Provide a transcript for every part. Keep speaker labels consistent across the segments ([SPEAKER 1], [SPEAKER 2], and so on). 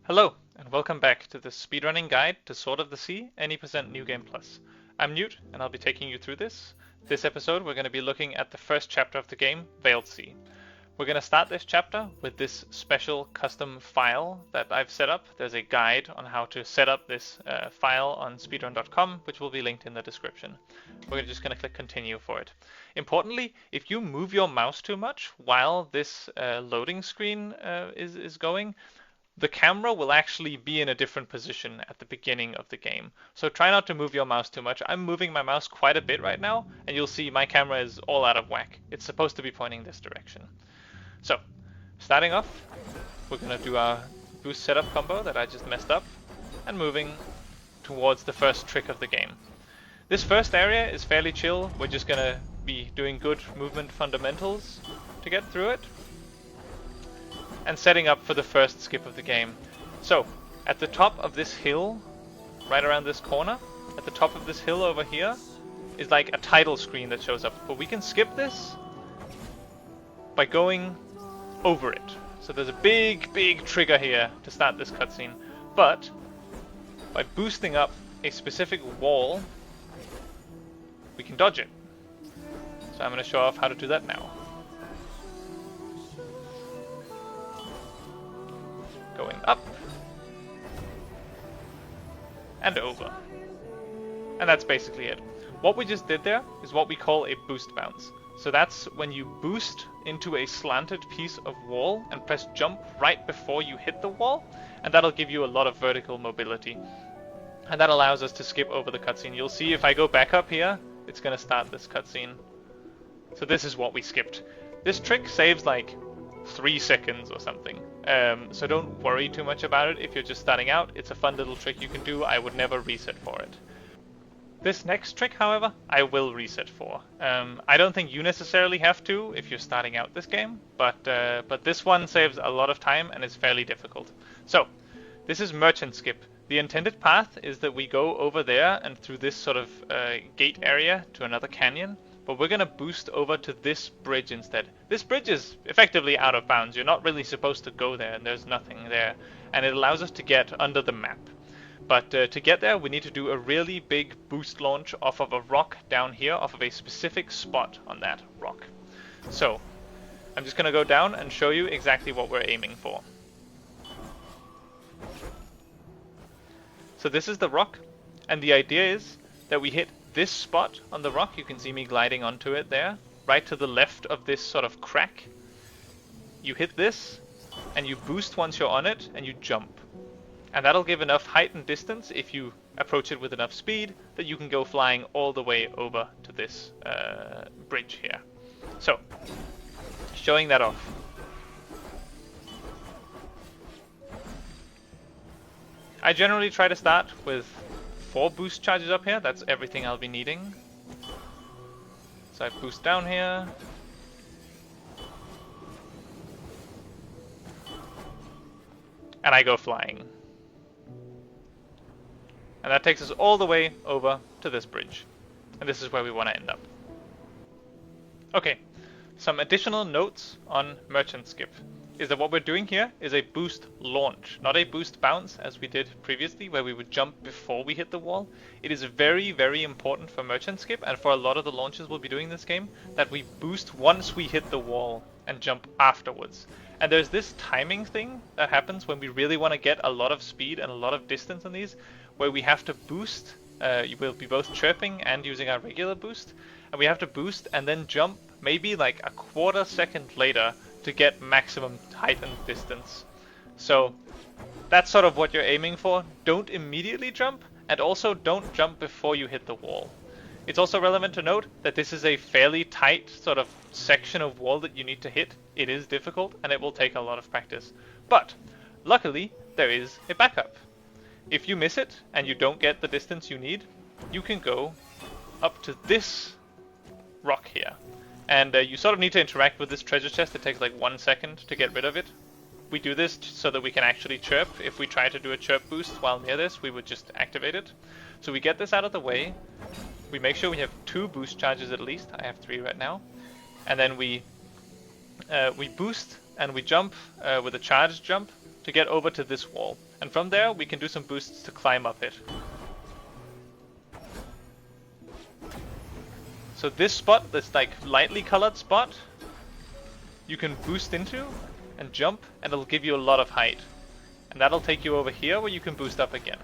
[SPEAKER 1] Hello, and welcome back to the speedrunning guide to Sword of the Sea Any% New Game Plus. I'm Newt, and I'll be taking you through this. This episode, we're going to be looking at the first chapter of the game, Veiled Sea. We're going to start this chapter with this special custom file that I've set up. There's a guide on how to set up this file on speedrun.com, which will be linked in the description. We're just going to click continue for it. Importantly, if you move your mouse too much while this loading screen is going, the camera will actually be in a different position at the beginning of the game. So try not to move your mouse too much. I'm moving my mouse quite a bit right now, and you'll see my camera is all out of whack. It's supposed to be pointing this direction. So, starting off, we're going to do our boost setup combo that I just messed up, and moving towards the first trick of the game. This first area is fairly chill. We're just going to be doing good movement fundamentals to get through it, and setting up for the first skip of the game. So, at the top of this hill, right around this corner, at the top of this hill over here, is like a title screen that shows up. But we can skip this by going over it. So there's a big trigger here to start this cutscene. But, by boosting up a specific wall, we can dodge it. So I'm going to show off how to do that now. Going up and over, and that's basically it. What we just did there is what we call a boost bounce. So that's when you boost into a slanted piece of wall and press jump right before you hit the wall, and that'll give you a lot of vertical mobility, and that allows us to skip over the cutscene. You'll see if I go back up here, it's going to start this cutscene. So this is what we skipped. This trick saves like 3 seconds or something. So don't worry too much about it if you're just starting out. It's a fun little trick you can do. I would never reset for it. This next trick, however, I will reset for. I don't think you necessarily have to if you're starting out this game, but this one saves a lot of time and is fairly difficult. So, this is Merchant Skip. The intended path is that we go over there and through this sort of gate area to another canyon. But we're going to boost over to this bridge instead. This bridge is effectively out of bounds. You're not really supposed to go there, and there's nothing there. And it allows us to get under the map. But to get there, we need to do a really big boost launch off of a rock down here, off of a specific spot on that rock. So, I'm just going to go down and show you exactly what we're aiming for. So this is the rock, and the idea is that we hit this spot on the rock. You can see me gliding onto it there, right to the left of this sort of crack. You hit this, and you boost once you're on it, and you jump. And that'll give enough height and distance, if you approach it with enough speed, that you can go flying all the way over to this bridge here. So, showing that off. I generally try to start with 4 boost charges up here. That's everything I'll be needing. So I boost down here. And I go flying. And that takes us all the way over to this bridge. And this is where we want to end up. Okay, some additional notes on Merchant Skip is that what we're doing here is a boost launch, not a boost bounce as we did previously where we would jump before we hit the wall. It is very important for Merchant Skip, and for a lot of the launches we'll be doing this game, that we boost once we hit the wall and jump afterwards. And there's this timing thing that happens when we really want to get a lot of speed and a lot of distance on these, where we have to boost. You will be both chirping and using our regular boost, and we have to boost and then jump maybe like a quarter second later to get maximum height and distance. So that's sort of what you're aiming for. Don't immediately jump, and also don't jump before you hit the wall. It's also relevant to note that this is a fairly tight sort of section of wall that you need to hit. It is difficult, and it will take a lot of practice. But luckily, there is a backup. If you miss it and you don't get the distance you need, you can go up to this rock here. And you sort of need to interact with this treasure chest. It takes like 1 second to get rid of it. We do this so that we can actually chirp. If we try to do a chirp boost while near this, we would just activate it. So we get this out of the way. We make sure we have 2 boost charges at least. I have 3 right now. And then we boost and we jump with a charged jump to get over to this wall. And from there, we can do some boosts to climb up it. So this spot, this like lightly colored spot, you can boost into and jump, and it'll give you a lot of height. And that'll take you over here where you can boost up again.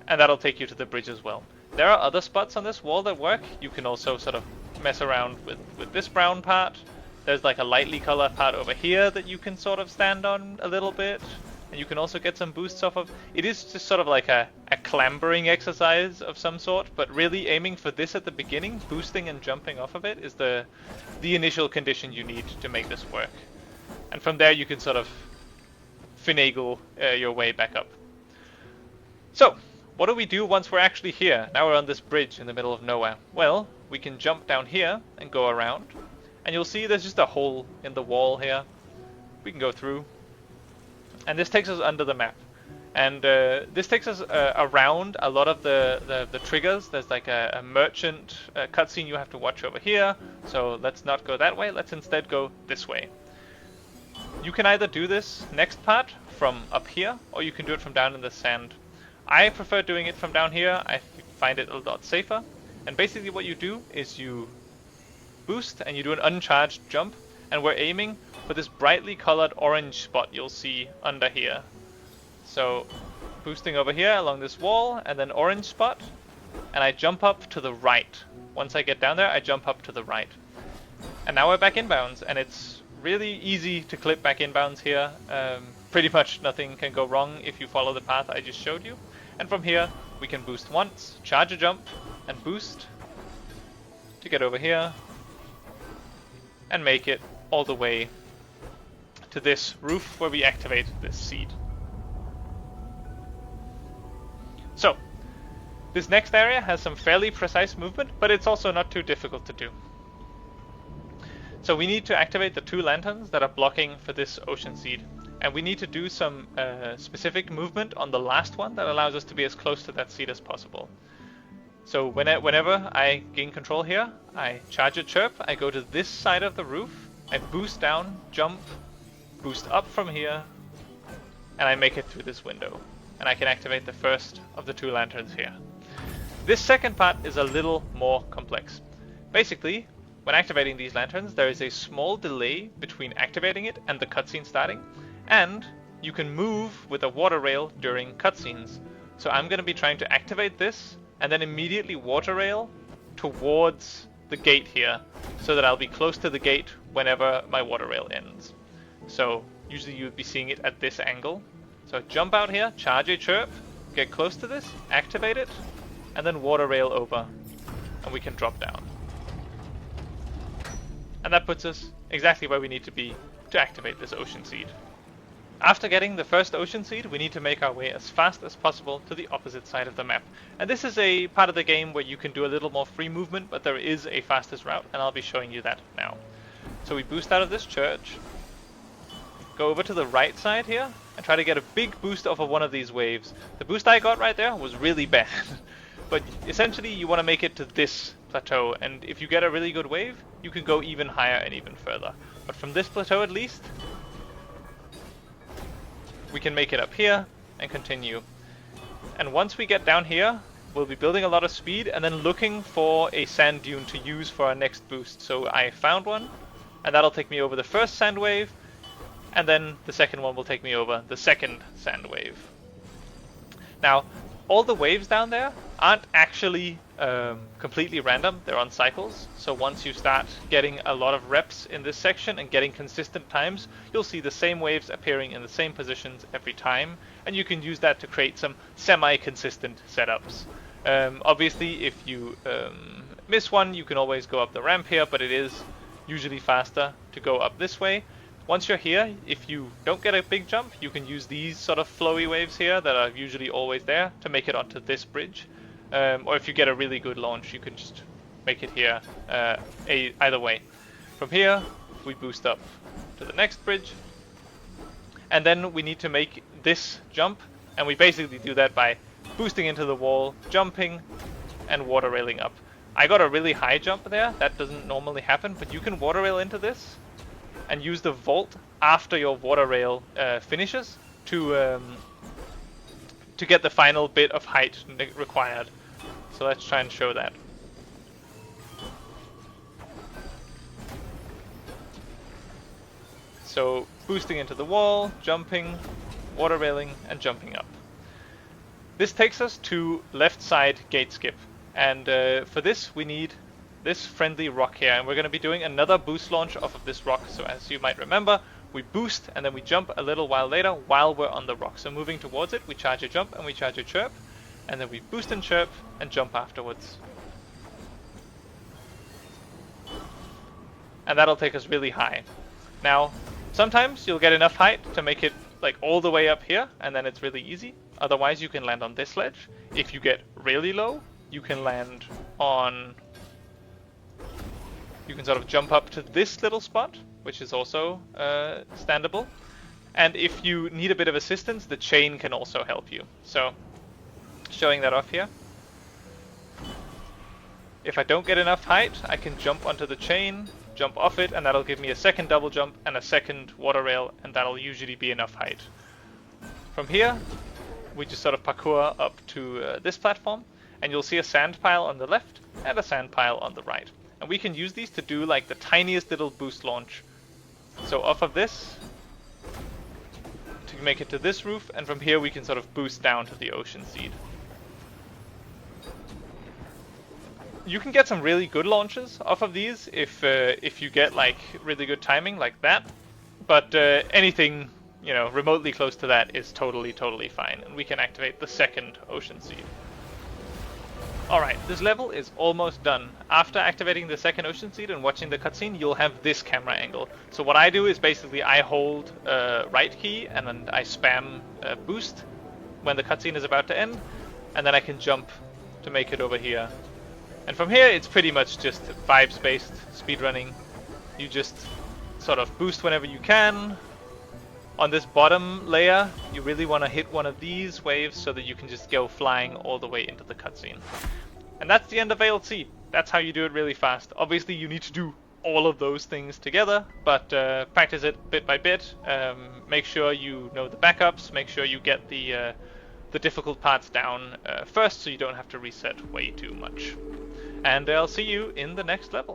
[SPEAKER 1] And that'll take you to the bridge as well. There are other spots on this wall that work. You can also sort of mess around with this brown part. There's like a lightly colored part over here that you can sort of stand on a little bit. And you can also get some boosts off of. It is just sort of like a clambering exercise of some sort, but really aiming for this at the beginning, boosting and jumping off of it, is the initial condition you need to make this work. And from there you can sort of finagle your way back up. So, what do we do once we're actually here? Now we're on this bridge in the middle of nowhere. Well, we can jump down here and go around. And you'll see there's just a hole in the wall here. We can go through. And this takes us under the map. And this takes us around a lot of the triggers. There's like a merchant cutscene you have to watch over here. So let's not go that way. Let's instead go this way. You can either do this next part from up here, or you can do it from down in the sand. I prefer doing it from down here. I find it a lot safer. And basically what you do is you boost and you do an uncharged jump, and we're aiming for this brightly colored orange spot you'll see under here. So boosting over here along this wall, and then orange spot, and I jump up to the right. Once I get down there, I jump up to the right. And now we're back inbounds, and it's really easy to clip back inbounds here. Pretty much nothing can go wrong if you follow the path I just showed you. And from here, we can boost once, charge a jump, and boost to get over here, and make it all the way to this roof where we activate this seed. So, this next area has some fairly precise movement, but it's also not too difficult to do. So we need to activate the 2 lanterns that are blocking for this ocean seed. And we need to do some specific movement on the last one that allows us to be as close to that seed as possible. So whenever I gain control here, I charge a chirp, I go to this side of the roof, I boost down, jump, boost up from here, and I make it through this window. And I can activate the first of the 2 lanterns here. This second part is a little more complex. Basically, when activating these lanterns, there is a small delay between activating it and the cutscene starting, and you can move with a water rail during cutscenes. So I'm going to be trying to activate this and then immediately water rail towards the gate here, so that I'll be close to the gate whenever my water rail ends. So usually you would be seeing it at this angle. So jump out here, charge a chirp, get close to this, activate it, and then water rail over, and we can drop down. And that puts us exactly where we need to be to activate this ocean seed. After getting the first ocean seed, we need to make our way as fast as possible to the opposite side of the map. And this is a part of the game where you can do a little more free movement, but there is a fastest route, and I'll be showing you that now. So we boost out of this church, go over to the right side here, and try to get a big boost off of one of these waves. The boost I got right there was really bad, but essentially you want to make it to this plateau, and if you get a really good wave, you can go even higher and even further. But from this plateau at least, we can make it up here and continue. And once we get down here, we'll be building a lot of speed and then looking for a sand dune to use for our next boost. So I found one, and that'll take me over the first sand wave, and then the second one will take me over the second sand wave. Now, all the waves down there aren't actually completely random, they're on cycles. So once you start getting a lot of reps in this section and getting consistent times, you'll see the same waves appearing in the same positions every time, and you can use that to create some semi-consistent setups. Obviously, if you miss one, you can always go up the ramp here, but it is usually faster to go up this way. Once you're here, if you don't get a big jump, you can use these sort of flowy waves here that are usually always there to make it onto this bridge. Or if you get a really good launch, you can just make it here either way. From here, we boost up to the next bridge. And then we need to make this jump, and we basically do that by boosting into the wall, jumping, and water railing up. I got a really high jump there, that doesn't normally happen, but you can water rail into this and use the vault after your water rail finishes to to get the final bit of height required. So let's try and show that. So boosting into the wall, jumping, water railing, and jumping up. This takes us to left side gate skip, and for this we need this friendly rock here, and we're going to be doing another boost launch off of this rock. So as you might remember, we boost and then we jump a little while later while we're on the rock. So moving towards it, we charge a jump and we charge a chirp, and then we boost and chirp and jump afterwards. And that'll take us really high. Now, sometimes you'll get enough height to make it like all the way up here, and then it's really easy. Otherwise, you can land on this ledge. If you get really low, you can land on... You can sort of jump up to this little spot, which is also standable. And if you need a bit of assistance, the chain can also help you. So, showing that off here. If I don't get enough height, I can jump onto the chain, jump off it, and that'll give me a second double jump and a second water rail, and that'll usually be enough height. From here, we just sort of parkour up to this platform, and you'll see a sand pile on the left and a sand pile on the right. And we can use these to do like the tiniest little boost launch. So off of this, to make it to this roof, and from here we can sort of boost down to the ocean seed. You can get some really good launches off of these if you get like really good timing like that. But anything, you know, remotely close to that is totally fine. And we can activate the second ocean seed. Alright, this level is almost done. After activating the second ocean seed and watching the cutscene, you'll have this camera angle. So what I do is basically I hold right key and then I spam boost when the cutscene is about to end, and then I can jump to make it over here. And from here it's pretty much just vibes-based speedrunning. You just sort of boost whenever you can. On this bottom layer, you really want to hit one of these waves so that you can just go flying all the way into the cutscene. And that's the end of Veiled Sea. That's how you do it really fast. Obviously you need to do all of those things together, but practice it bit by bit. Make sure you know the backups, make sure you get the difficult parts down first so you don't have to reset way too much. And I'll see you in the next level.